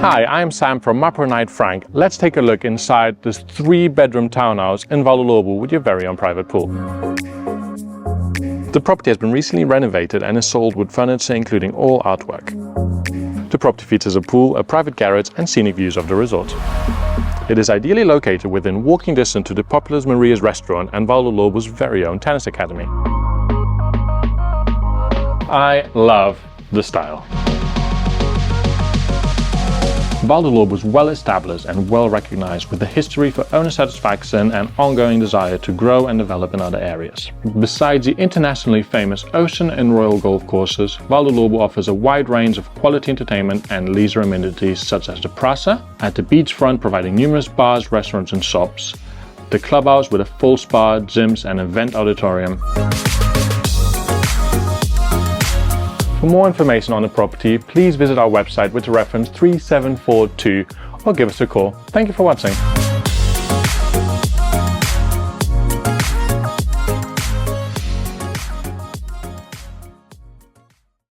Hi, I'm Sam from Mapro Knight Frank. Let's take a look inside this 3-bedroom townhouse in Vale with your very own private pool. The property has been recently renovated and is sold with furniture including all artwork. The property features a pool, a private garage and scenic views of the resort. It is ideally located within walking distance to the popular Maria's restaurant and Vale's very own tennis academy. I love the style. Vale is well established and well recognized with a history for owner satisfaction and ongoing desire to grow and develop in other areas. Besides the internationally famous Ocean and Royal golf courses, Vale offers a wide range of quality entertainment and leisure amenities such as the Praça at the beachfront providing numerous bars, restaurants and shops, the clubhouse with a full spa, gyms and event auditorium. For more information on the property, please visit our website with the reference 3742 or give us a call. Thank you for watching.